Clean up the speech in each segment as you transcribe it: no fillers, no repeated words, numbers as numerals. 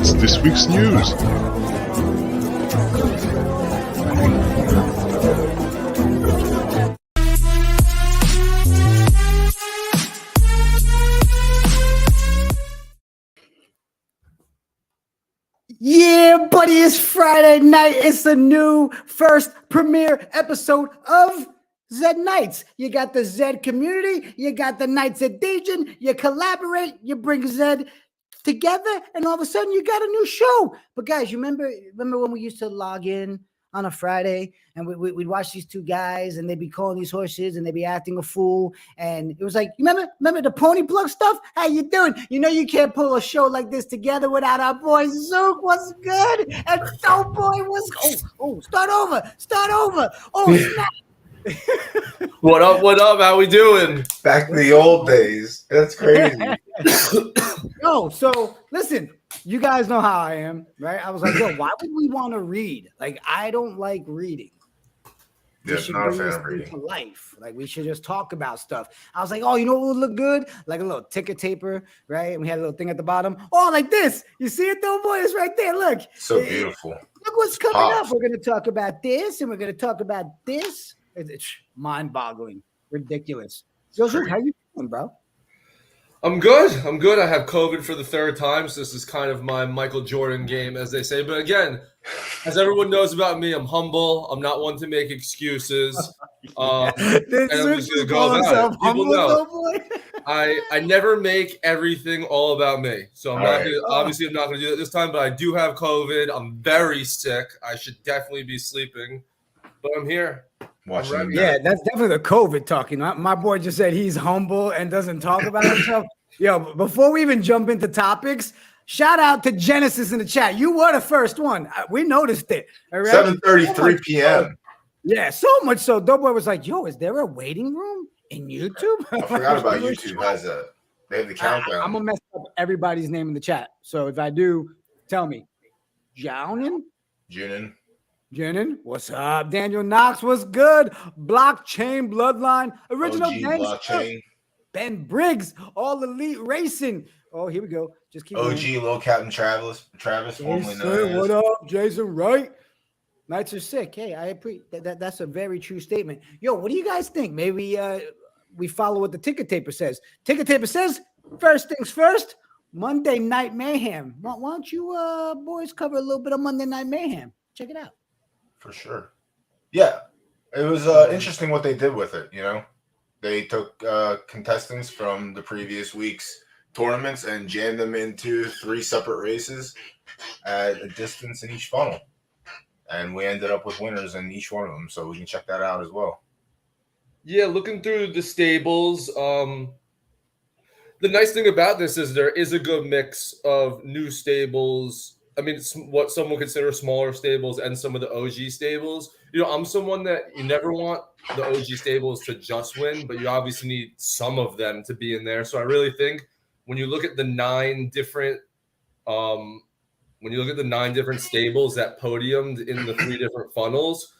What's this week's news? Yeah, buddy, it's Friday night. It's the new first premiere episode of Zed Knights. You got the Zed community, you got the Knights at Degen, you collaborate, you bring Zed together, and all of a sudden you got a new show. But guys, you remember when we used to log in on a Friday and we'd watch these two guys and they'd be calling these horses and they'd be acting a fool. And it was like, you remember the pony plug stuff? How you doing? You know, you can't pull a show like this together without our boy Zook. What's good? And Doughboy was, start over. Oh, snap. What up? How we doing? Back to the old days. That's crazy. No, so listen, you guys know how I am, right? I was like, yo, why would we want to read? Like, I don't like reading. Yeah, not a fan of reading. To life. Like, we should just talk about stuff. I was like, oh, you know what would look good? Like a little ticker taper, right? And we had a little thing at the bottom. Oh, like this. You see it though, boy? It's right there. Look. So beautiful. Look what's coming up. We're going to talk about this, and we're going to talk about this. It's mind-boggling. Ridiculous. Yo, Zook, how you doing, bro? I'm good. I have COVID for the third time, so this is kind of my Michael Jordan game, as they say. But again, as everyone knows about me, I'm humble. I'm not one to make excuses. And I'm just going to go about it. People know. I never make everything all about me. So I'm not going to do that this time, but I do have COVID. I'm very sick. I should definitely be sleeping, but I'm here. Yeah, that's definitely the COVID talking. My boy just said he's humble and doesn't talk about himself. Yo, before we even jump into topics, shout out to Genesis in the chat. You were the first one. We noticed it. All right? 7:33 p.m. Yeah, so much so. Doughboy was like, yo, is there a waiting room in YouTube? I forgot about YouTube. They have the countdown. I'm going to mess up everybody's name in the chat. So if I do, tell me. Junin, what's up? Daniel Knox, what's good? Blockchain Bloodline, original Blockchain. Ben Briggs, All Elite Racing. Oh, here we go. Just keep OG going. Low Captain Travis, formerly known as. What up, Jason Wright? Knights are sick. Hey, I appreciate that's a very true statement. Yo, what do you guys think? Maybe we follow what the ticker taper says. Ticker taper says, first things first, Monday Night Mayhem. Why don't you boys cover a little bit of Monday Night Mayhem? Check it out. For sure. Yeah. It was interesting what they did with it, you know. They took contestants from the previous week's tournaments and jammed them into 3 separate races at a distance in each funnel. And we ended up with winners in each one of them, so we can check that out as well. Yeah, looking through the stables, the nice thing about this is there is a good mix of new stables. I mean, it's what some would consider smaller stables and some of the OG stables. You know, I'm someone that you never want the OG stables to just win, but you obviously need some of them to be in there. So I really think when you look at the 9 different stables that podiumed in the 3 different funnels,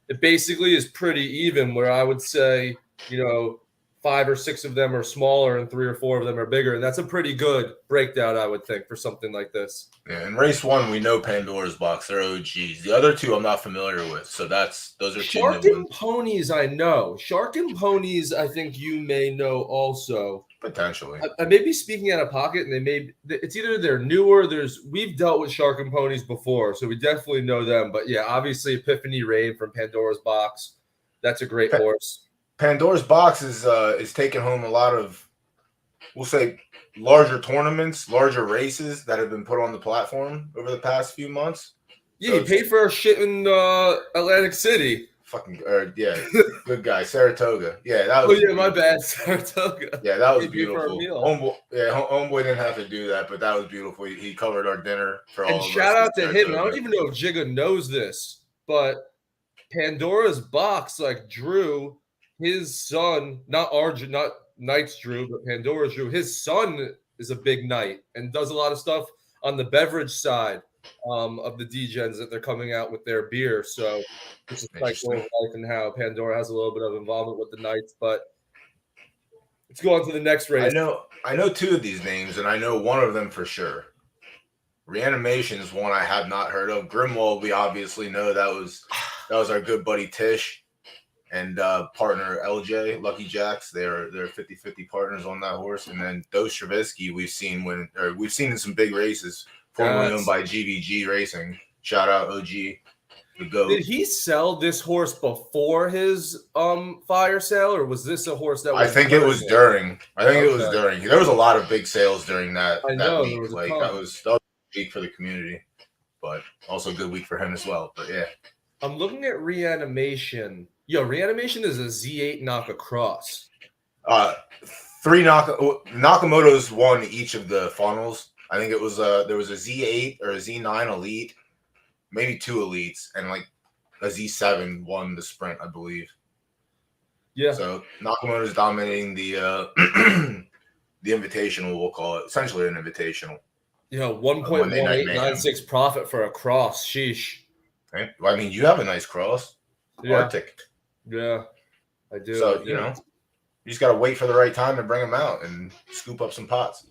it basically is pretty even, where I would say, you know, 5 or 6 of them are smaller and 3 or 4 of them are bigger. And that's a pretty good breakdown, I would think, for something like this. Yeah, in race 1, we know Pandora's Box. They're OGs. The other 2 I'm not familiar with. So those are 2 Shark new and ones. Ponies, I know. Shark and Ponies, I think you may know also. Potentially. I may be speaking out of pocket, and it's either they're newer. We've dealt with Shark and Ponies before, so we definitely know them. But yeah, obviously Epiphany Rain from Pandora's Box. That's a great horse. Pandora's Box is taking home a lot of, we'll say, larger tournaments, larger races that have been put on the platform over the past few months. Yeah, you paid for our shit in Atlantic City. Good guy, Saratoga. Yeah, that was. Oh yeah, my bad, Saratoga. Yeah, that was beautiful. Homeboy didn't have to do that, but that was beautiful. He covered our dinner for all of us. And shout out to him. I don't even know if Jigga knows this, but Pandora's Box, like Drew, his son, not Knight's Drew, but Pandora's Drew. His son is a big knight and does a lot of stuff on the beverage side of the Degens that they're coming out with their beer. So it's just like life and how Pandora has a little bit of involvement with the Knights. But let's go on to the next race. I know 2 of these names, and I know one of them for sure. Reanimation is one I have not heard of. Grimwald, we obviously know that was our good buddy Tish and partner LJ, Lucky Jacks. They're 50-50 partners on that horse. And then Dostoevsky, we've seen in some big races, formerly owned by GVG Racing. Shout out OG, the GOAT. Did he sell this horse before his fire sale, or was this a horse that was I think it was during. It was during. There was a lot of big sales during that week. That was a week for the community, but also a good week for him as well. But yeah. I'm looking at Reanimation. Yo, Reanimation is a Z8 knock across. 3 Nakamoto's won each of the funnels. I think it was there was a Z8 or a Z9 elite, maybe 2 elites, and like a Z7 won the sprint, I believe. Yeah. So Nakamoto's dominating the the invitational, we'll call it, essentially an invitational. You know, 1.1896 profit for a cross. Sheesh. Right? Well, I mean, you have a nice cross. Yeah. Arctic. Yeah, I do. So, you know, you just got to wait for the right time to bring them out and scoop up some pots.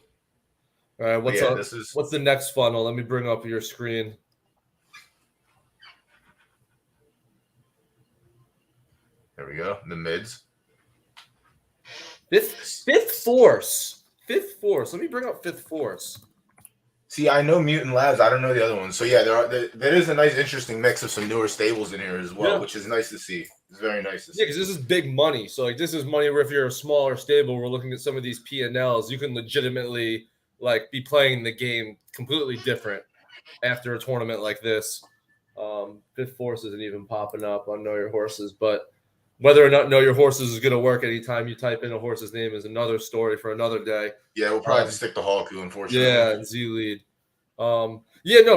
All right, what's the next funnel? Let me bring up your screen. There we go. The mids. Fifth force. Let me bring up Fifth Force. See, I know Mutant Labs. I don't know the other ones. So yeah, there is a nice, interesting mix of some newer stables in here as well, which is nice to see. It's very nice to see. Yeah, because this is big money. So like, this is money where if you're a smaller stable, we're looking at some of these P&Ls, you can legitimately like be playing the game completely different after a tournament like this. Fifth Force isn't even popping up on Know Your Horses, but whether or not Know Your Horses is going to work anytime you type in a horse's name is another story for another day. Yeah, we'll probably have to stick to Hawku, unfortunately. Yeah, and Z-Lead. No,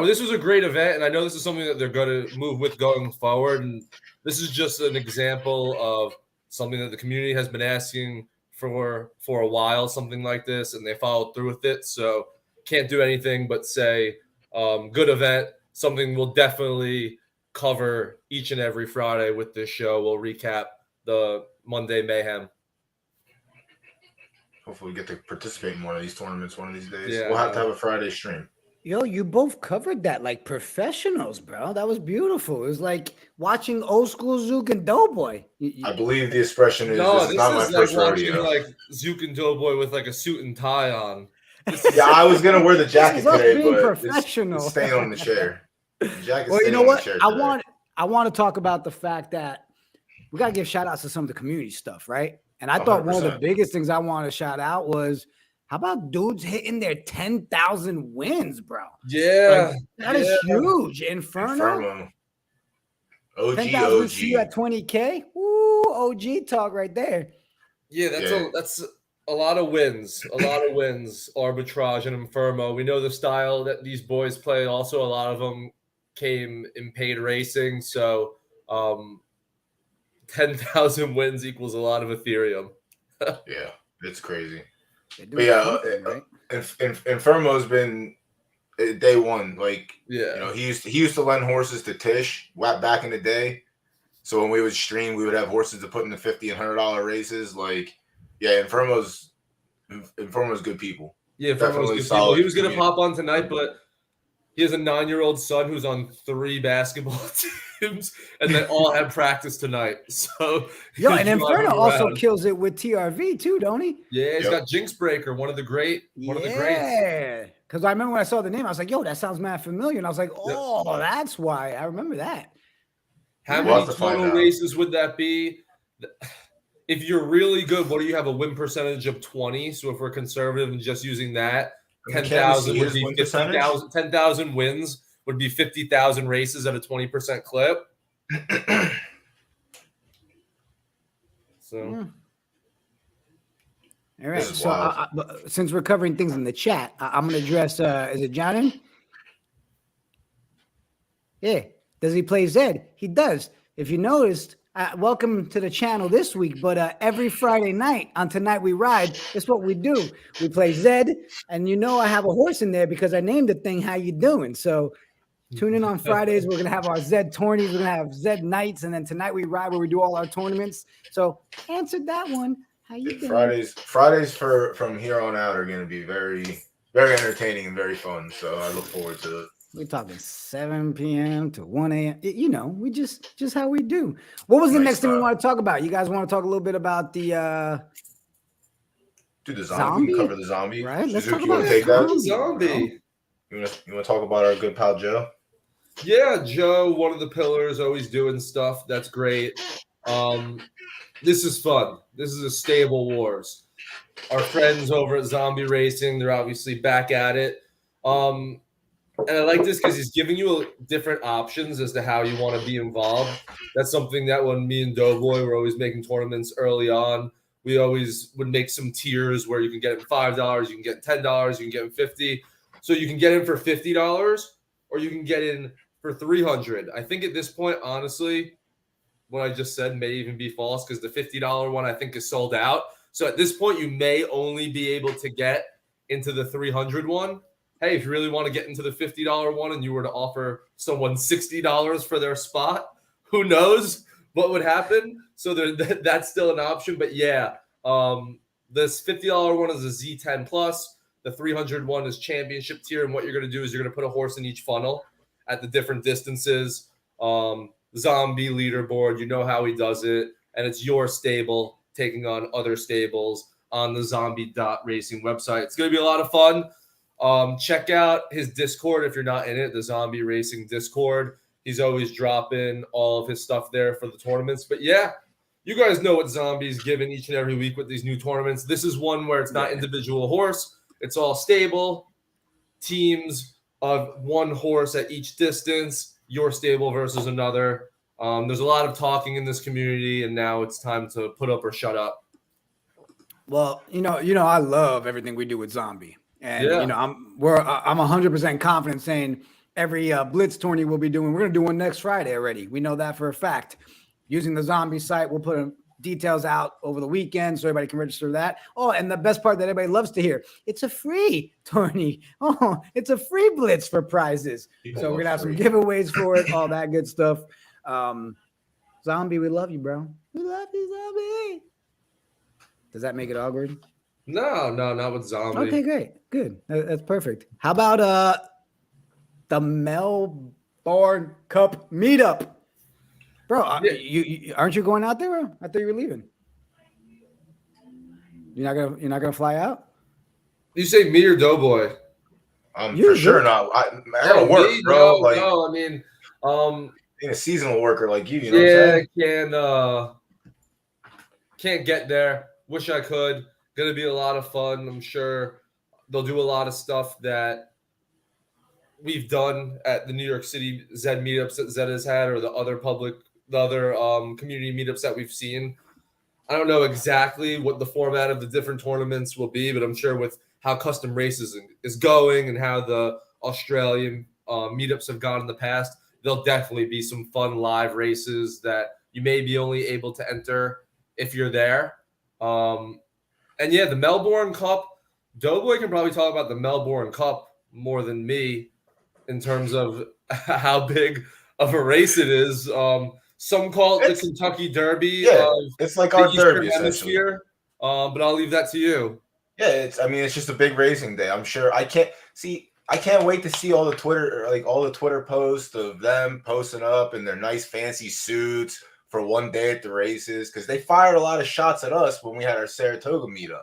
this was a great event, and I know this is something that they're going to move with going forward. And this is just an example of something that the community has been asking for a while, something like this, and they followed through with it. So can't do anything but say good event, something we'll definitely cover each and every Friday with this show. We'll recap the Monday Mayhem. Hopefully we get to participate in one of these tournaments one of these days. Yeah, we'll have to have a Friday stream. Yo, you both covered that like professionals, bro. That was beautiful. It was like watching old school Zook and Doughboy. I believe the expression is this is not is my like first watching rodeo. like Zook and Doughboy with like a suit and tie on. Yeah, I was gonna wear the jacket today, being but professional. it's staying on the chair. Well, you know what? I want to talk about the fact that we got to give shout outs to some of the community stuff, right? And I thought 100%. One of the biggest things I want to shout out was how about dudes hitting their 10,000 wins, bro? Yeah. Like, that is huge. Inferno. OG, 10,000 see at 20K. Woo, OG talk right there. Yeah, that's a lot of wins. A lot of wins. Arbitrage and Inferno. We know the style that these boys play. Also, a lot of them came in paid racing. So 10,000 wins equals a lot of Ethereum. Yeah, it's crazy. But yeah, Infermo's been day one. Like, you know, he used to lend horses to Tish back in the day. So when we would stream, we would have horses to put in the $50 and $100 races. Like, yeah, Infermo's good people. Yeah, Infermo's good people. He was gonna pop on tonight, but he has a 9-year-old son who's on 3 basketball teams, and they all had practice tonight. So and Inferno also kills it with TRV too, don't he? Yeah, he's got Jinx Breaker, one of the greats. Yeah, because I remember when I saw the name, I was like, "Yo, that sounds mad familiar," and I was like, "Oh, that's why I remember that." How many total races would that be? If you're really good, what do you have, a win percentage of 20? So if we're conservative and just using that, 10,000 would be 50,000. 10,000 wins would be 50,000 races at a 20% clip. So, all right. So since we're covering things in the chat, I'm going to address. Is it Johnny? Yeah. Does he play Zed? He does. If you noticed, welcome to the channel this week. But every Friday night on Tonight We Ride, that's what we do. We play Zed, and you know I have a horse in there because I named the thing How You Doing. So tune in on Fridays. We're gonna have our Zed tourneys. We're gonna have Zed Knights, and then Tonight We Ride, where we do all our tournaments. So answer that one. How you doing? Fridays from here on out are gonna be very, very entertaining and very fun. So I look forward to it. We're talking 7 p.m. to 1 a.m. You know, we just how we do. What was the next thing we want to talk about? You guys want to talk a little bit about the Dude, the zombie. We can cover the zombie. Right? Let's talk you about want to take that? Zombie. You want to talk about our good pal Joe? Yeah, Joe, one of the pillars, always doing stuff. That's great. This is fun. This is a stable wars. Our friends over at Zombie Racing, they're obviously back at it. And I like this because he's giving you different options as to how you want to be involved. That's something that when me and Doughboy were always making tournaments early on, we always would make some tiers where you can get it $5, you can get $10, you can get it $50. So you can get in for $50 or you can get in for $300. I think at this point, honestly, what I just said may even be false because the $50 one I think is sold out. So at this point, you may only be able to get into the $300 one. Hey, if you really want to get into the $50 one and you were to offer someone $60 for their spot, who knows what would happen? So that's still an option. But yeah, this $50 one is a Z10 Plus. The $300 one is championship tier. And what you're going to do is you're going to put a horse in each funnel at the different distances. Zombie leaderboard, you know how he does it. And it's your stable taking on other stables on the zombie.racing website. It's going to be a lot of fun. Check out his Discord if you're not in it, the Zombie Racing Discord. He's always dropping all of his stuff there for the tournaments. But yeah, you guys know what Zombie's giving each and every week with these new tournaments. This is one where it's not individual horse. It's all stable. Teams of one horse at each distance, your stable versus another. There's a lot of talking in this community, and now it's time to put up or shut up. Well, you know, I love everything we do with Zombie. And you know, I'm 100% confident saying every Blitz tourney we'll be doing, we're gonna do one next Friday already. We know that for a fact. Using the Zombie site, we'll put details out over the weekend so everybody can register that. Oh, and the best part that everybody loves to hear, it's a free tourney. Oh, it's a free Blitz for prizes. So we're gonna have some giveaways for it, all that good stuff. Zombie, we love you, bro. We love you, Zombie. Does that make it awkward? No, not with Zombie. Okay, great. Good. That's perfect. How about the Melbourne Cup meetup? Bro, you aren't you going out there, bro? I thought you were leaving. You're not gonna fly out? You say me or Doughboy? For sure not. I gotta work, bro. No, I mean, being a seasonal worker like you know what I'm saying? Can't get there. Wish I could. Going to be a lot of fun. I'm sure they'll do a lot of stuff that we've done at the New York City Zed meetups that Zed has had, or the other community meetups that we've seen. I don't know exactly what the format of the different tournaments will be, but I'm sure with how custom races is going and how the Australian meetups have gone in the past, there'll definitely be some fun live races that you may be only able to enter if you're there. And yeah, the Melbourne Cup, Doughboy can probably talk about the Melbourne Cup more than me in terms of how big of a race it is. Some call it the Kentucky Derby. Yeah, it's like our derby, hemisphere. But I'll leave that to you. Yeah, it's just a big racing day. I'm sure I can't wait to see all the Twitter posts of them posting up in their nice fancy suits for one day at the races, because they fired a lot of shots at us when we had our Saratoga meetup.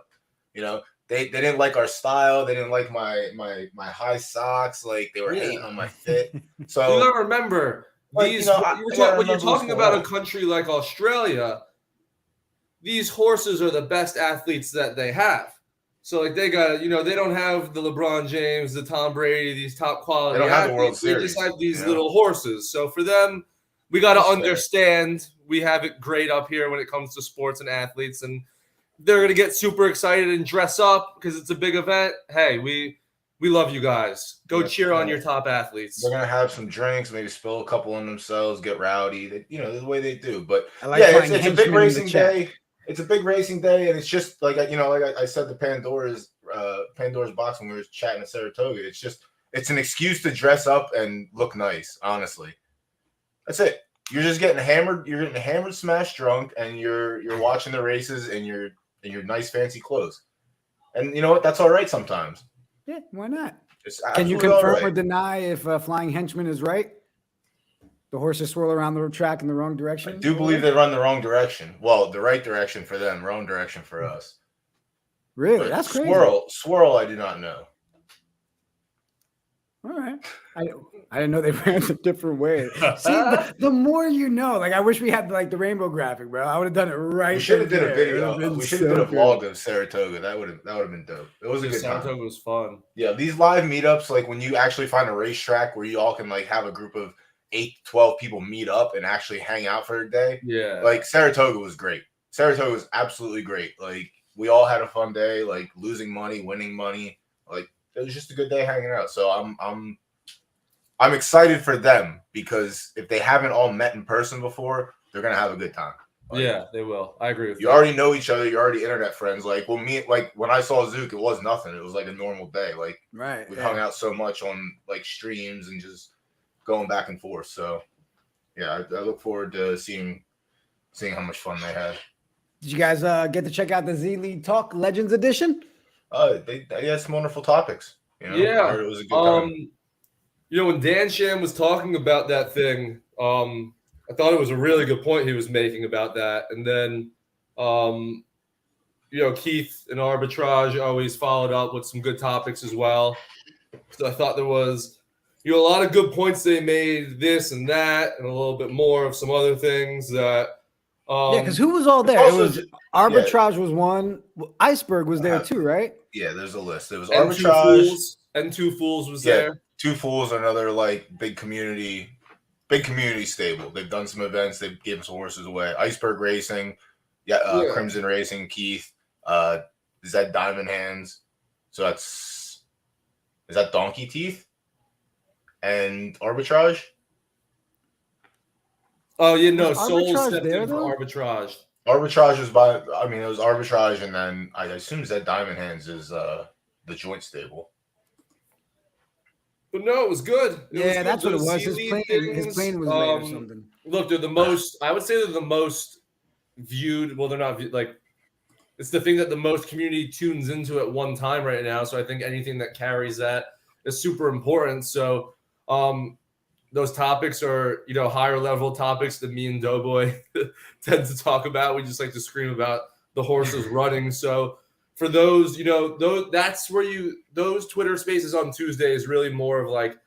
You know, they didn't like our style. They didn't like my high socks. Like, they were hating on my fit. So you gotta remember these. When you're talking about a country like Australia, these horses are the best athletes that they have. So like they got, they don't have the LeBron James, the Tom Brady, these top quality. They don't have athletes. the World Series. They just have these little horses. So for them, we got to understand we have it great up here when it comes to sports and athletes, and they're going to get super excited and dress up because it's a big event. Hey, we love you guys. Go cheer on your top athletes. They're going to have some drinks, maybe spill a couple on themselves, get rowdy. The way they do. But it's a big racing day. It's a big racing day, and it's just like I said to Pandora's box when we were chatting at Saratoga. It's an excuse to dress up and look nice, honestly. That's it. You're just getting hammered. You're getting hammered, smashed, drunk, and you're watching the races in your nice fancy clothes. And you know what? That's all right sometimes. Yeah, why not? It's Can you absolutely all confirm or right. deny if Flying Henchman is right? The horses swirl around the track in the wrong I direction? do believe they run the wrong direction. Well, the right direction for them, wrong direction for us. Really? But That's crazy. swirl, I do not know. All right. I didn't know they ran a different way. See, the more you know, like I wish we had like the rainbow graphic, bro. I would have done it right. We should have then did a there. It would video. have been We should have did so a vlog good. of Saratoga. That would have been dope. It was a good time. Saratoga was fun. Yeah, these live meetups, like when you actually find a racetrack where you all can like have a group of 8 to 12 people meet up and actually hang out for a day. Yeah. Like Saratoga was great. Saratoga was absolutely great. Like we all had a fun day, like losing money, winning money. Like it was just a good day hanging out. So I'm excited for them because if they haven't all met in person before, they're gonna have a good time. Like, yeah, they will. I agree with you that. already know each other. You're already internet friends. Like when I saw Zook, it was nothing. It was like a normal day. Like Right. we hung out so much on like streams and just going back and forth. So yeah, I look forward to seeing how much fun they had. Did you guys get to check out the Z League Talk Legends Edition? They had some wonderful topics. You know? Yeah. I heard it was a good time. You know, when Dan Sham was talking about that thing, I thought it was a really good point he was making about that. And then, you know, Keith and Arbitrage always followed up with some good topics as well. So I thought there was, you know, a lot of good points they made, this and that, and a little bit more of some other things that. Yeah, because who was all there? Also, It was Arbitrage was one. Iceberg was there too, right? Yeah, there's a list. There was and Arbitrage. Two Fools was Yeah, there. Two Fools, another like big community stable. They've done some events. They've given some horses away. Iceberg Racing, Crimson Racing, Keith, Zed Diamond Hands. So is that Donkey Teeth and Arbitrage? Oh yeah, no, Was Soul Arbitrage stepped there, in for though? Arbitrage. Arbitrage was it was Arbitrage, and then I assume Zed Diamond Hands is the joint stable. But no, it was good. That's what it was. His C-lead plane was late or something. Look, they're the most. I would say they're the most viewed. Well, they're not like. It's the thing that the most community tunes into at one time right now. So I think anything that carries that is super important. So, those topics are, you know, higher level topics that me and Doughboy tend to talk about. We just like to scream about the horses running. So for those, you know, that's where those Twitter spaces on Tuesday is really more of like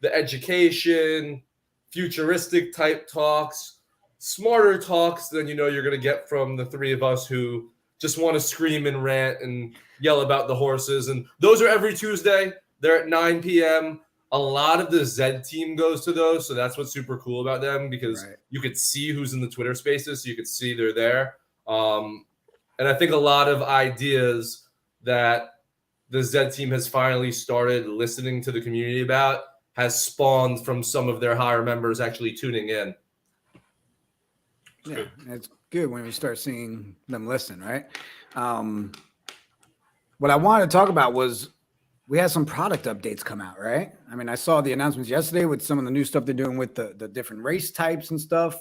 the education, futuristic type talks, smarter talks than, you know, you're going to get from the three of us who just want to scream and rant and yell about the horses. And those are every Tuesday. They're at 9 p.m. A lot of the Zed team goes to those, so that's what's super cool about them because you could see who's in the Twitter spaces, so you could see they're there. And I think a lot of ideas that the Zed team has finally started listening to the community about has spawned from some of their higher members actually tuning in. Yeah, it's good when we start seeing them listen, right? What I wanted to talk about was we had some product updates come out, right? I mean, I saw the announcements yesterday with some of the new stuff they're doing with the different race types and stuff.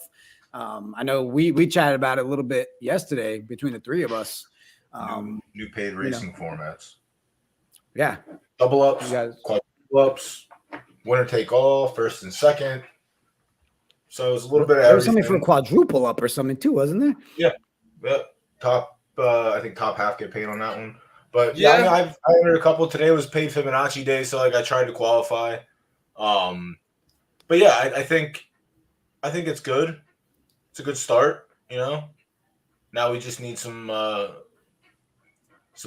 I know we chatted about it a little bit yesterday between the three of us. New paid racing formats. Yeah. Double ups, quadruple ups, winner take all, first and second. So it's a little bit of everything. There was something for a quadruple up or something too, wasn't there? Yeah. I think top half get paid on that one. But yeah, I mean, I entered a couple. Today was paid Fibonacci day, so like I tried to qualify. But yeah, I think it's good. It's a good start, you know. Now we just need some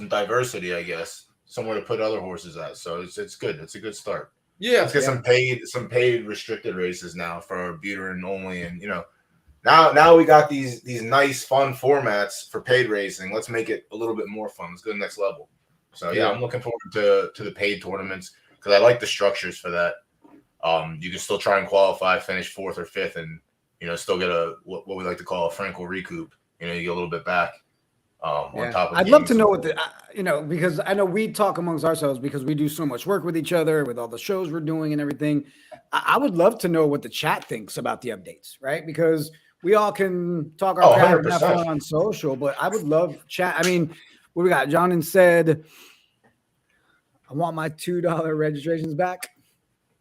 diversity, I guess, somewhere to put other horses at. So it's good. It's a good start. Yeah, let's get some paid restricted races now for Buterin only, and you know. Now we got these nice fun formats for paid racing. Let's make it a little bit more fun. Let's go to the next level. So yeah, I'm looking forward to the paid tournaments because I like the structures for that. You can still try and qualify, finish 4th or 5th, and you know still get what we like to call a Frankel recoup. You know, you get a little bit back on top of. I'd love to know what because I know we talk amongst ourselves because we do so much work with each other with all the shows we're doing and everything. I would love to know what the chat thinks about the updates, right? Because we all can talk our crap and have fun on social, but I would love chat. I mean, what we got? John and said, I want my $2 registrations back.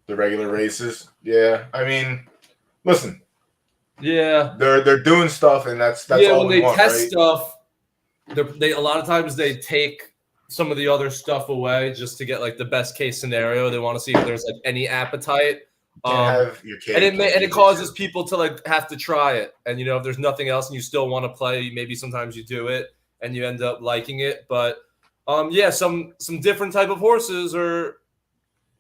The regular races. Yeah. I mean, listen. Yeah. They're doing stuff, and that's yeah, all when we they want, test right? stuff, they a lot of times they take some of the other stuff away just to get like the best case scenario. They want to see if there's like any appetite. Can't have your cake. And it causes people to like have to try it. And you know, if there's nothing else and you still want to play, maybe sometimes you do it and you end up liking it. But yeah, some different type of horses are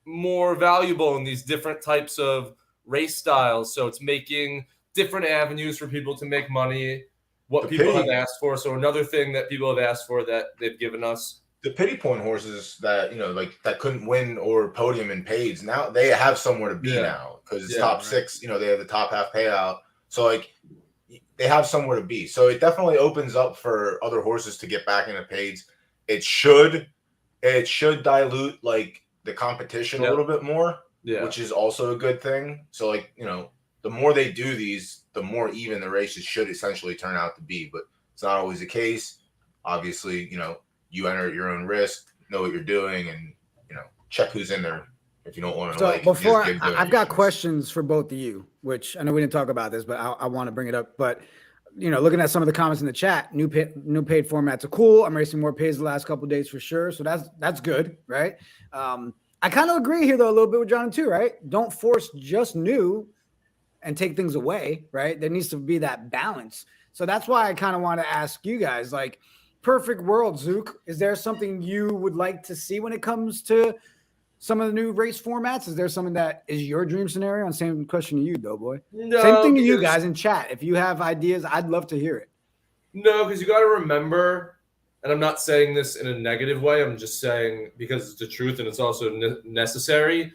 more valuable in these different types of race styles. So it's making different avenues for people to make money, what people have asked for. So another thing that people have asked for that they've given us. The pity point horses that, like that couldn't win or podium in pays, now they have somewhere to be now because it's top 6, they have the top half payout. So like they have somewhere to be. So it definitely opens up for other horses to get back into pays. It should dilute like the competition a little bit more, which is also a good thing. So like, the more they do these, the more even the races should essentially turn out to be, but it's not always the case. Obviously, you enter at your own risk, know what you're doing, and check who's in there if you don't want to. So before I've got questions for both of you, which I know we didn't talk about this, but I want to bring it up. But looking at some of the comments in the chat, new paid formats are cool. I'm racing more pays the last couple of days for sure, so that's good, right? I kind of agree here though a little bit with John too, right? Don't force just new and take things away, right? There needs to be that balance. So that's why I kind of want to ask you guys, like, perfect world, Zook, is there something you would like to see when it comes to some of the new race formats? Is there something that is your dream scenario? And same question to you, Doughboy. No, same thing to you guys in chat. If you have ideas, I'd love to hear it. No, because you got to remember, and I'm not saying this in a negative way, I'm just saying because it's the truth and it's also necessary.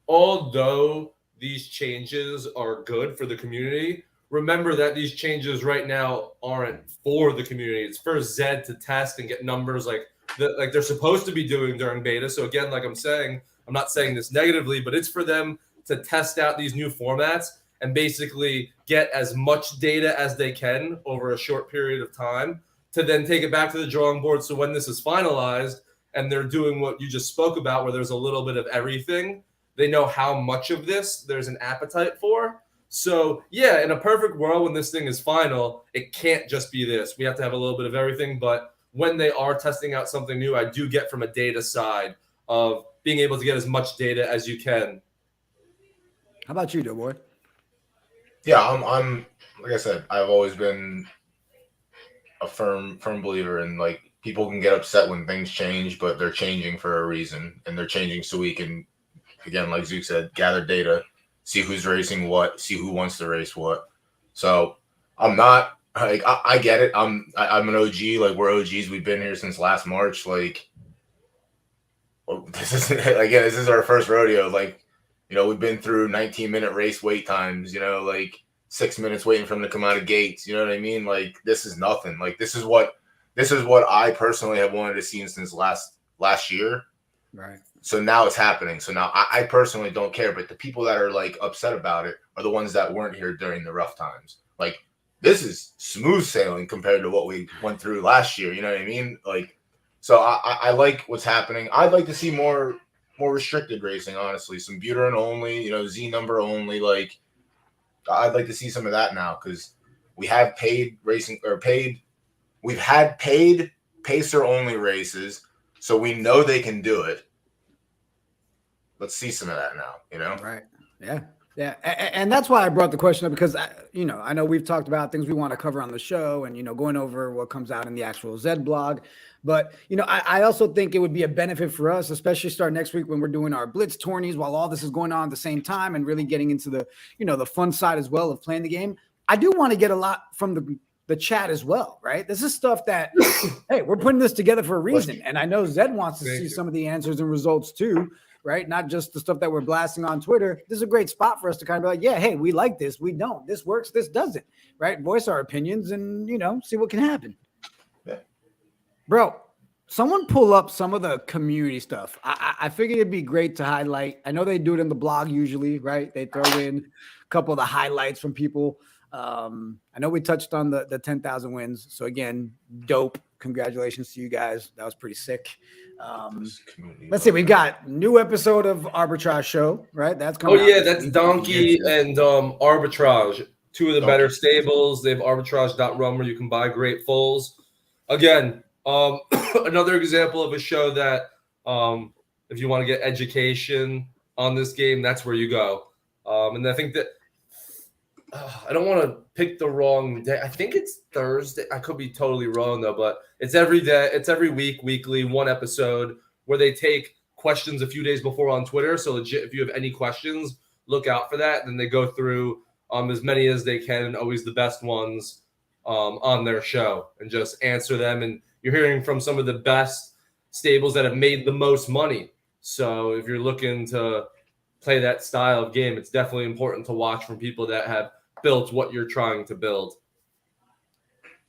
Although these changes are good for the community, remember that these changes right now aren't for the community. It's for Zed to test and get numbers like they're supposed to be doing during beta. So again, like I'm saying, I'm not saying this negatively, but it's for them to test out these new formats and basically get as much data as they can over a short period of time to then take it back to the drawing board. So when this is finalized and they're doing what you just spoke about, where there's a little bit of everything, they know how much of this there's an appetite for. So, yeah, in a perfect world, when this thing is final, it can't just be this. We have to have a little bit of everything. But when they are testing out something new, I do get from a data side of being able to get as much data as you can. How about you, Doughboy? Yeah, I'm like I said, I've always been a firm believer in, like, people can get upset when things change, but they're changing for a reason. And they're changing so we can, again, like Zook said, gather data, see who's racing what, see who wants to race what. So I'm not like I get it. I'm an OG. Like, we're OGs. We've been here since last March. Like, this is our first rodeo. Like, we've been through 19-minute race wait times. Like 6 minutes waiting for them to come out of gates. You know what I mean? Like, this is nothing. Like, this is what I personally have wanted to see since last year. Right. So now it's happening. So now I personally don't care, but the people that are like upset about it are the ones that weren't here during the rough times. Like, this is smooth sailing compared to what we went through last year. You know what I mean? Like, so I like what's happening. I'd like to see more restricted racing, honestly. Some Buterin only, Z number only. Like, I'd like to see some of that now because we have paid racing or paid. We've had paid pacer only races, so we know they can do it. Let's see some of that now, Right. Yeah. Yeah. And that's why I brought the question up because, I know we've talked about things we want to cover on the show and, going over what comes out in the actual Zed blog. But, I also think it would be a benefit for us, especially starting next week when we're doing our blitz tourneys while all this is going on at the same time and really getting into the, the fun side as well of playing the game. I do want to get a lot from the chat as well, right? This is stuff that, hey, we're putting this together for a reason. And I know Zed wants to see some of the answers and results too. Right? Not just the stuff that we're blasting on Twitter. This is a great spot for us to kind of be like, yeah, hey, we like this. We don't. This works. This doesn't. Right? Voice our opinions and, see what can happen. Yeah. Bro, someone pull up some of the community stuff. I figured it'd be great to highlight. I know they do it in the blog usually, right? They throw in a couple of the highlights from people. I know we touched on the 10,000 wins. So again, dope. congratulations to you guys. That was pretty sick. Let's see. We got new episode of Arbitrage Show, right? That's coming. Oh yeah, that's Donkey and Arbitrage. Two of the better stables. They have arbitrage.run where you can buy great foals. Again, another example of a show that if you want to get education on this game, that's where you go. And I think that I don't want to pick the wrong day. I think it's Thursday. I could be totally wrong though, but it's every day. It's every week, weekly, one episode where they take questions a few days before on Twitter. So legit, if you have any questions, look out for that. Then they go through as many as they can, always the best ones on their show, and just answer them. And you're hearing from some of the best stables that have made the most money. So if you're looking to play that style of game, it's definitely important to watch from people that have built what you're trying to build.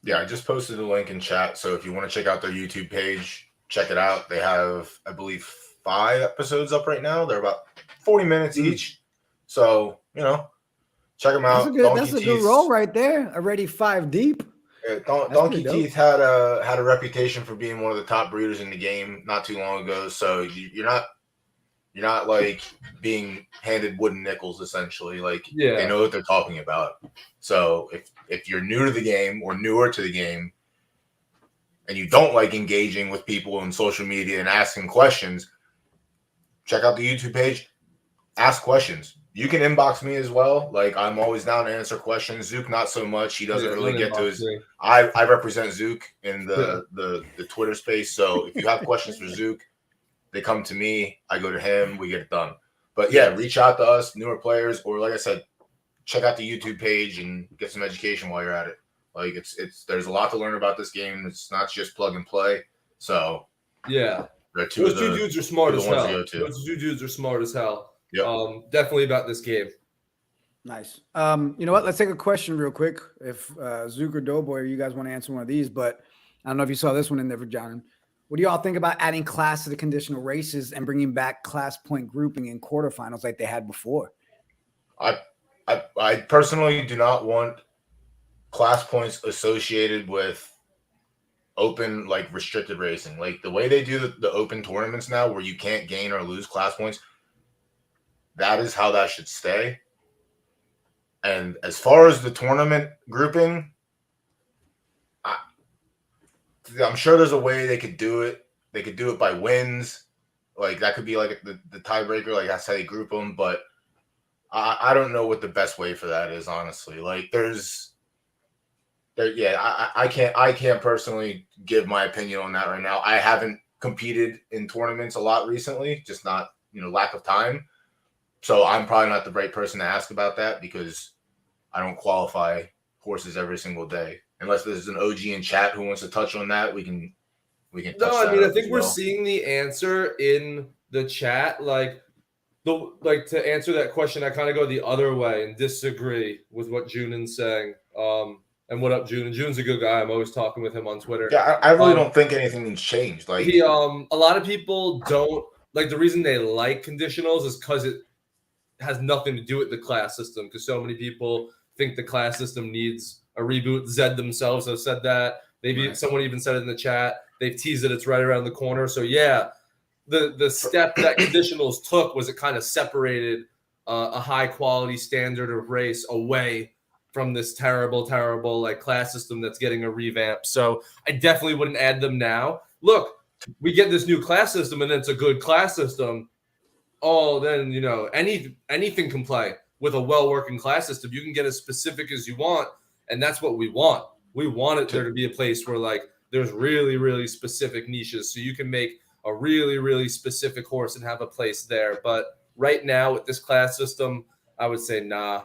Yeah, I just posted a link in chat. So if you want to check out their YouTube page, check it out. They have, I believe, 5 episodes up right now. They're about 40 minutes each. So, check them out. That's a good roll right there. Already 5 deep. Yeah, Donkey Teeth had a reputation for being one of the top breeders in the game not too long ago. So you're not like being handed wooden nickels, essentially. Like, they know what they're talking about. So if you're new to the game or newer to the game and you don't like engaging with people on social media and asking questions, check out the YouTube page. Ask questions. You can inbox me as well. Like, I'm always down to answer questions. Zook, not so much. He doesn't really get to his. I represent Zook in the Twitter space. So if you have questions for Zook, they come to me. I go to him. We get it done. But yeah, reach out to us, newer players, or like I said, check out the YouTube page and get some education while you're at it. Like, it's there's a lot to learn about this game. It's not just plug and play. So yeah, those two dudes are smart as hell. Those two dudes are smart as hell. Yeah, definitely about this game. Nice. You know what? Let's take a question real quick. If Zook or Doughboy, you guys want to answer one of these, but I don't know if you saw this one in there for John. What do y'all think about adding class to the conditional races and bringing back class point grouping in quarterfinals like they had before? I personally do not want class points associated with open, like, restricted racing. Like, the way they do the open tournaments now where you can't gain or lose class points, that is how that should stay. And as far as the tournament grouping, I'm sure there's a way they could do it. They could do it by wins. Like, that could be like the tiebreaker. Like, that's how they group them. But I don't know what the best way for that is, honestly. Like, I can't personally give my opinion on that right now. I haven't competed in tournaments a lot recently, just not, lack of time. So I'm probably not the right person to ask about that because I don't qualify horses every single day. Unless there's an OG in chat who wants to touch on that, we can. No, I mean, I think we're seeing the answer in the chat. Like to answer that question, I kind of go the other way and disagree with what Junan's saying. And what up, Junan? Junan's a good guy. I'm always talking with him on Twitter. Yeah, I really don't think anything's changed. Like, a lot of people don't like the reason they like conditionals is because it has nothing to do with the class system. Because so many people think the class system needs a reboot. Zed themselves have said that. Maybe someone even said it in the chat. They've teased that it's right around the corner. So yeah, the step that conditionals took was it kind of separated a high quality standard of race away from this terrible like class system that's getting a revamp. So I definitely wouldn't add them now. Look, we get this new class system and it's a good class system. Oh, then anything can play with a well-working class system. You can get as specific as you want, and that's what we want. We want there to be a place where like there's really, really specific niches, so you can make a really, really specific horse and have a place there. But right now with this class system, I would say nah.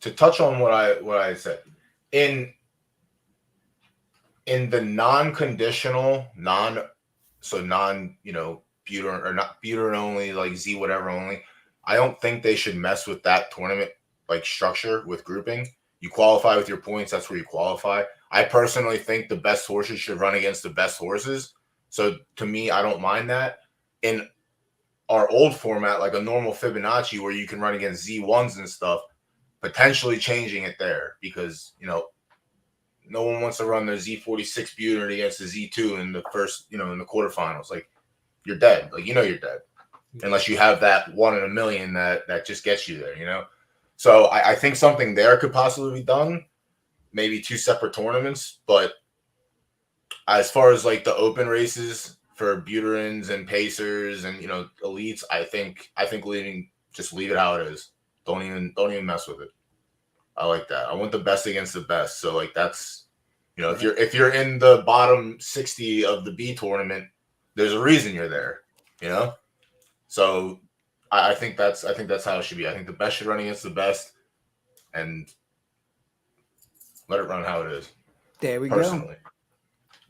To touch on what I said, in the non-conditional, Buter or not Buter only, like Z whatever only, I don't think they should mess with that tournament like structure with grouping. You qualify with your points, that's where you qualify. I personally think the best horses should run against the best horses. So to me, I don't mind that. In our old format, like a normal Fibonacci where you can run against Z1s and stuff, potentially changing it there because, no one wants to run their Z46 Buter against the Z2 in the first, in the quarterfinals. Like, you're dead. Like, you're dead. Unless you have that 1 in a million that just gets you there, So I think something there could possibly be done. Maybe 2 separate tournaments. But as far as like the open races for Buterins and Pacers and, elites, I think leave it how it is. Don't even mess with it. I like that. I want the best against the best. So like that's, if you're in the bottom 60 of the B tournament, there's a reason you're there, So I think that's how it should be. I think the best should run against the best, and let it run how it is. There we personally.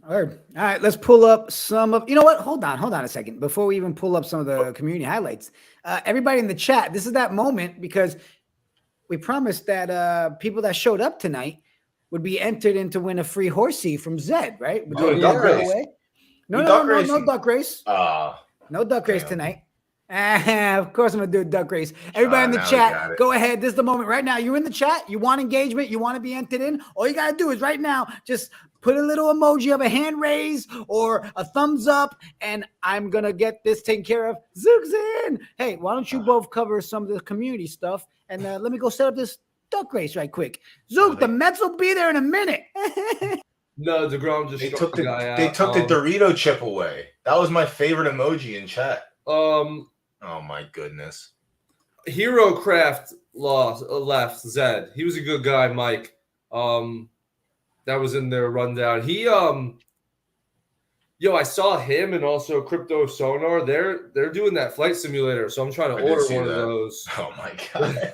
Go. All right, let's pull up some of, what? Hold on a second. Before we even pull up some of the community highlights, everybody in the chat, this is that moment because we promised that people that showed up tonight would be entered in to win a free horsey from Zed, right? Oh, duck race. No duck race. No duck race tonight. Of course, I'm going to do a duck race. Everybody in the chat, go ahead. This is the moment right now. You're in the chat. You want engagement. You want to be entered in. All you got to do is right now, just put a little emoji of a hand raise or a thumbs up, and I'm going to get this taken care of. Zook's in. Hey, why don't you both cover some of the community stuff? And let me go set up this duck race right quick. Zook, the Mets will be there in a minute. No, DeGrom just took the Dorito chip away. That was my favorite emoji in chat. Oh my goodness. Hero Craft left Zed. He was a good guy, Mike. That was in their rundown. He I saw him and also Crypto Sonar. They're doing that flight simulator, so I'm trying to order one of those. Oh my god.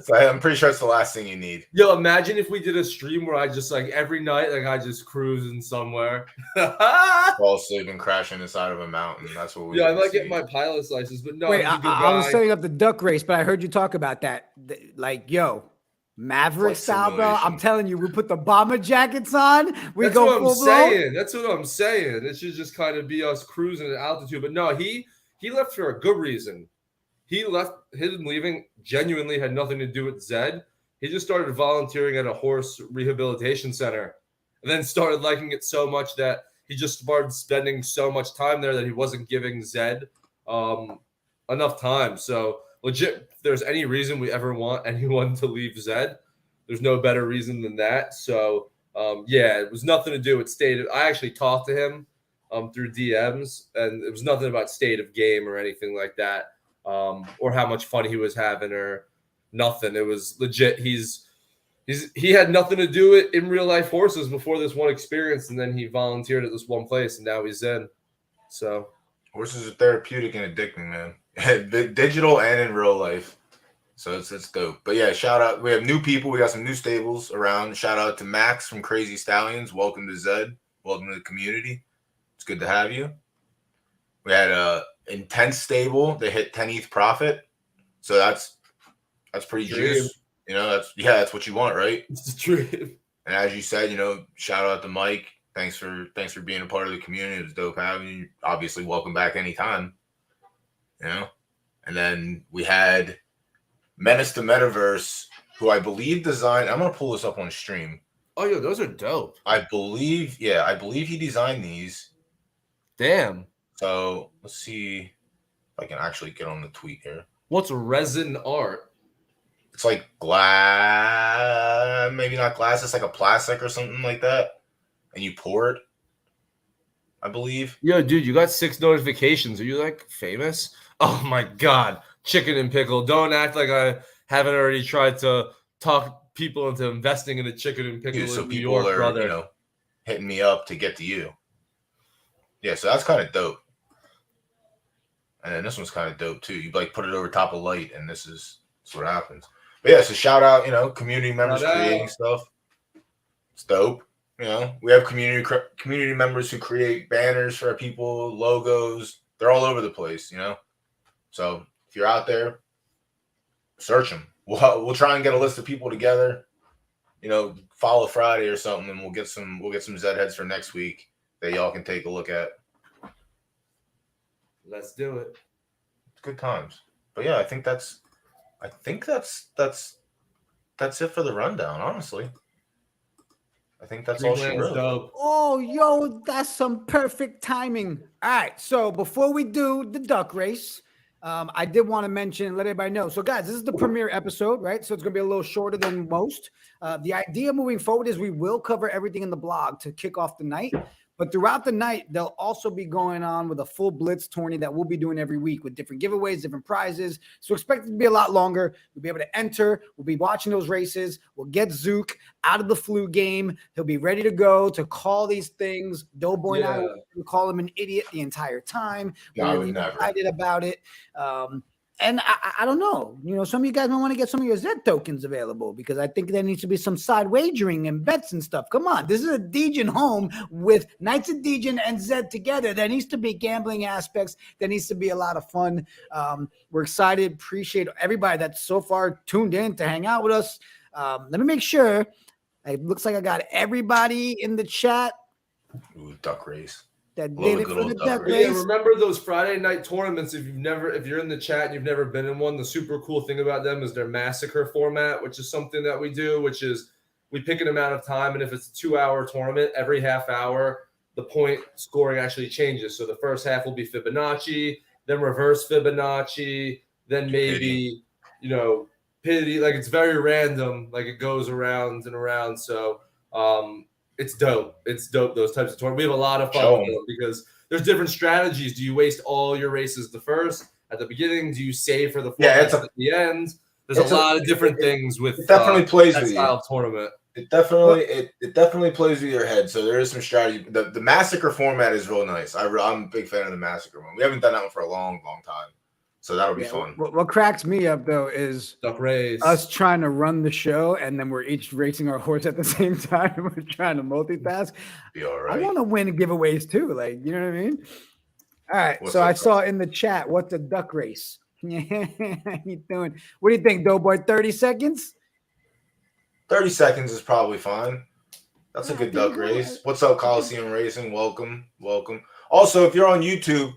So I'm pretty sure it's the last thing you need. Yo, imagine if we did a stream where I just like every night, like I just cruising somewhere. Fall asleep and crash in the side of a mountain. That's what we I might get my pilot's license, but no. Wait, I was setting up the duck race, but I heard you talk about that. Like, Maverick style, bro. I'm telling you, we put the bomber jackets on. That's go what I'm saying. That's what I'm saying. It should just kind of be us cruising at altitude. But no, he left for a good reason. He left. Him leaving genuinely had nothing to do with Zed. He just started volunteering at a horse rehabilitation center, and then started liking it so much that he just started spending so much time there that he wasn't giving Zed enough time. So legit, if there's any reason we ever want anyone to leave Zed, there's no better reason than that. So it was nothing to do with state. I actually talked to him through DMs, and it was nothing about state of game or anything like that, or how much fun he was having or nothing. It was legit. He had nothing to do with in real life horses before this one experience, and then he volunteered at this one place, and now he's in. So horses are therapeutic and addicting, man. Digital and in real life. So it's dope. But yeah, shout out. We have new people. We got some new stables around. Shout out to Max from Crazy Stallions. Welcome to Zed. Welcome to the community. It's good to have you. We had a intense stable. They hit 10 ETH profit. So that's pretty juice. That's what you want, right? It's the dream. And as you said, shout out to Mike. Thanks for being a part of the community. It was dope having you. Obviously, welcome back anytime. And then we had Menace to Metaverse, who I believe designed. I'm gonna pull this up on stream. Oh, yo, those are dope. I believe he designed these. Damn. So let's see if I can actually get on the tweet here. What's resin art? It's like glass, maybe not glass. It's like a plastic or something like that, and you pour it. I believe. Yo, dude, you got 6 notifications. Are you like famous? Oh my god, chicken and pickle. Don't act like I haven't already tried to talk people into investing in a chicken and pickle so in New people York, are, brother. Hitting me up to get to you. Yeah, so that's kind of dope. And then this one's kind of dope too. You like put it over top of light, and this is what happens. But yeah, so shout out, community members creating stuff. It's dope. We have community members who create banners for our people, logos. They're all over the place, So if you're out there, search them. We'll try and get a list of people together. Follow Friday or something, and we'll get some Zed heads for next week that y'all can take a look at. Let's do it. It's good times. But yeah, I think that's it for the rundown, honestly. I think that's all she Dreamland's wrote. dope. Oh, yo, that's some perfect timing. All right, so before we do the duck race, I did want to mention, let everybody know. So, guys, this is the premiere episode, right? So it's going to be a little shorter than most. The idea moving forward is we will cover everything in the blog to kick off the night. But throughout the night, they'll also be going on with a full blitz tourney that we'll be doing every week with different giveaways, different prizes. So expect it to be a lot longer. We'll be able to enter. We'll be watching those races. We'll get Zook out of the flu game. He'll be ready to go to call these things. Doughboy and I will call him an idiot the entire time. No, I We're would really never. excited about it. And I don't know, some of you guys might want to get some of your Zed tokens available because I think there needs to be some side wagering and bets and stuff. Come on, this is a Degen home with Knights of Degen and Zed together. There needs to be gambling aspects. There needs to be a lot of fun. We're excited. Appreciate everybody that's so far tuned in to hang out with us. Let me make sure. It looks like I got everybody in the chat. Ooh, duck race. That did it for the duck Yeah, race. remember those Friday night tournaments? If you're in the chat and you've never been in one, the super cool thing about them is their massacre format, which is something that we do, which is we pick an amount of time, and if it's a 2-hour tournament, every half hour, the point scoring actually changes. So the first half will be Fibonacci, then reverse Fibonacci, then maybe, pity. Like, it's very random. Like, it goes around and around. So, it's dope. It's dope, those types of tournaments. We have a lot of fun with them because there's different strategies. Do you waste all your races at the beginning? Do you save for the at the end? There's a lot of different things with it definitely plays that with style you. of tournament. It definitely plays with your head. So there is some strategy. The massacre format is real nice. I'm a big fan of the massacre one. We haven't done that one for a long, long time. So that'll be fun. What cracks me up though is duck race. Us trying to run the show, and then we're each racing our horse at the same time. We're trying to multitask. Be all right. I want to win giveaways too, like, you know what I mean? All right. So I saw in the chat, what's a duck race? Yeah, you doing? What do you think, Doughboy? 30 seconds? 30 seconds is probably fine. That's a good duck race. What's up, Coliseum Racing? Welcome. Also, if you're on YouTube,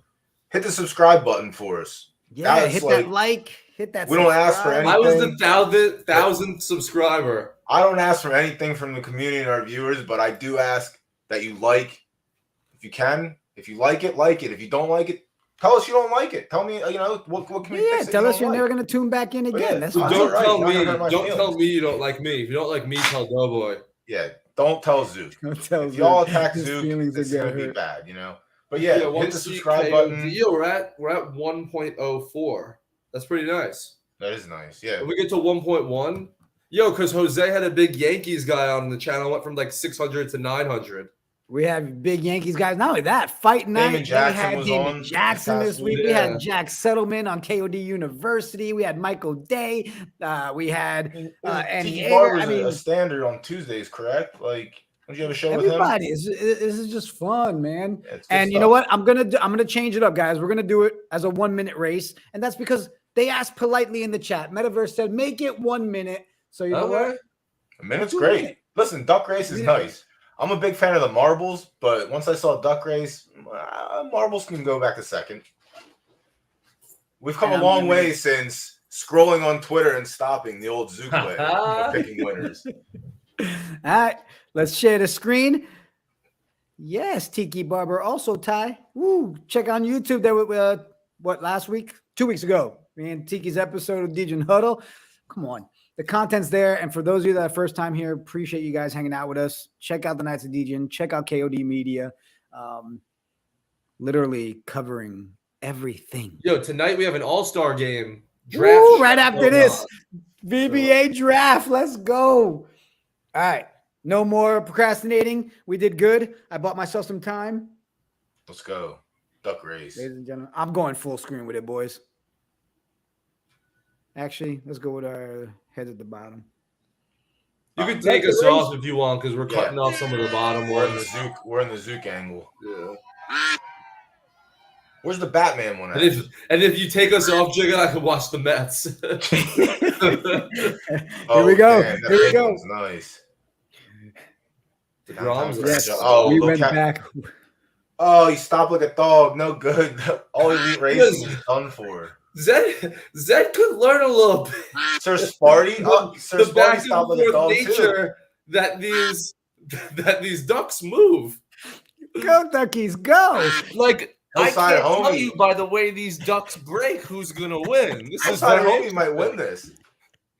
hit the subscribe button for us. Yeah, hit that like, hit that. We don't ask for anything. I was the 1,000th subscriber. I don't ask for anything from the community and our viewers, but I do ask that you like, if you can. If you like it, like it. If you don't like it, tell us you don't like it. Tell me, what can we fix? Tell us you're never going to tune back in again. That's fine. Don't tell me you don't like me. If you don't like me, tell Doughboy. Yeah, don't tell Zook. If y'all attack Zook, it's going to be bad, But yeah, hit the subscribe button. We're at 1.04. That's pretty nice. That is nice. Yeah. If we get to 1.1, because Jose had a big Yankees guy on the channel, went from like 600 to 900. We have big Yankees guys. Not only that, fight night. Damon Jackson was Damon Jackson this week. Yeah. We had Jack Settlement on KOD University. We had Michael Day. We had Tiki Barber's a standard on Tuesdays, correct? Like, don't you have a show with him? Everybody, this is just fun, man. And you know what? I'm gonna change it up, guys. We're gonna do it as a 1-minute race, and that's because they asked politely in the chat. Metaverse said, "Make it 1 minute." So you know what? A minute's great. Listen, duck race is nice. I'm a big fan of the marbles, but once I saw duck race, marbles can go back a second. We've come a long way since scrolling on Twitter and stopping the old Zook way of picking winners. All right, let's share the screen. Yes, Tiki Barber. Also, Ty. Woo! Check on YouTube. There were last week? 2 weeks ago. Me and Tiki's episode of Degen Huddle. Come on. The content's there. And for those of you that are first time here, appreciate you guys hanging out with us. Check out the Knights of Degen. Check out KOD Media. Literally covering everything. Tonight we have an all-star game. Draft. Woo, right after this. VBA draft. Let's go. All right. No more procrastinating. We did good. I bought myself some time. Let's go. Duck race. Ladies and gentlemen, I'm going full screen with it, boys. Actually, let's go with our heads at the bottom. You can take us off if you want, because we're cutting off some of the bottom ones. We're in the Zook angle. Yeah. Where's the Batman one at? And if you take us off, Jigga, I can watch the Mets. Here we go. Man, Here we go. Nice. Yes. Oh, we went back. Oh, you stopped like a dog. No good. All elite racing is done for. Zed could learn a little bit. Sir Sparty? Sir the Sparty stopped like a dog nature too. that these that these ducks move. Go Duckies, go! Like I Hillside can't tell homie. you by the way these ducks break who's gonna win. This is Hillside very homie might win interesting. this.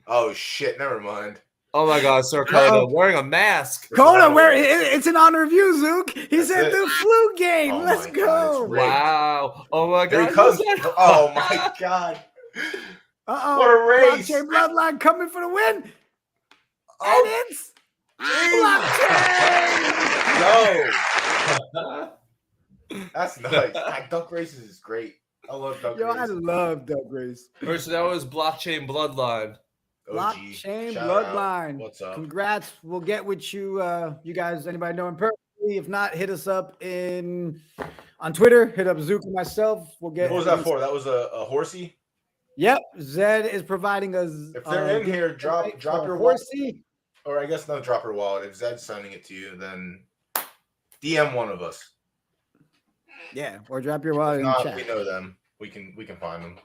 Oh shit! Never mind. Oh my God, Sir Cardo wearing a mask. Coda, where it's in honor of you, Zook. He That's said it. the flu game. Oh Let's my God, go. it's rigged. Wow. Oh my Here God. he comes. who's that? Oh my God! Uh-oh. What a race. Blockchain Bloodline coming for the win. Oh, And it's Blockchain. no! That's nice. God, duck races is great. I love duck Yo, I races. love Duck Race. First, that was Blockchain Bloodline. OG. Blockchain Shout out. Bloodline. What's up? Congrats. We'll get with you. You guys, anybody know him personally? If not, hit us up on Twitter. Hit up Zook and myself. We'll get. What was that for? That was a horsey? Yep. Zed is providing us. If they're in here, drop your horsey. Or I guess no, drop your wallet. If Zed's sending it to you, then DM one of us. Yeah, or drop your wallet in the If not, chat. we know them. We can find them.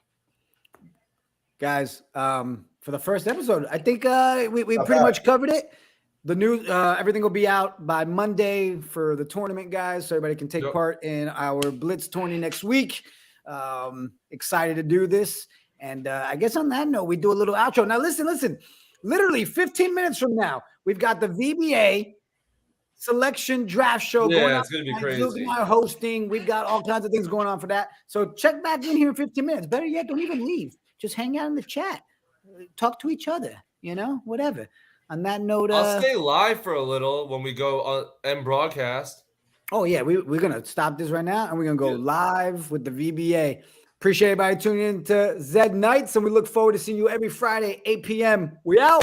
Guys, for the first episode, I think we Not pretty bad. much covered it. The new everything will be out by Monday for the tournament, guys, so everybody can take Yep. part in our Blitz tourney next week. Excited to do this, and I guess on that note, we do a little outro. Now, listen. Literally 15 minutes from now, we've got the VBA selection draft show going Yeah, on. it's gonna be Zook crazy. and I are hosting. We've got all kinds of things going on for that. So check back in here in 15 minutes. Better yet, don't even leave. Just hang out in the chat. Talk to each other, whatever. On that note, I'll stay live for a little when we go on end broadcast. oh yeah, we're gonna stop this right now and we're gonna go Yeah. live with the VBA. Appreciate everybody tuning in to Zed Knights, and we look forward to seeing you every Friday, 8 p.m. We out.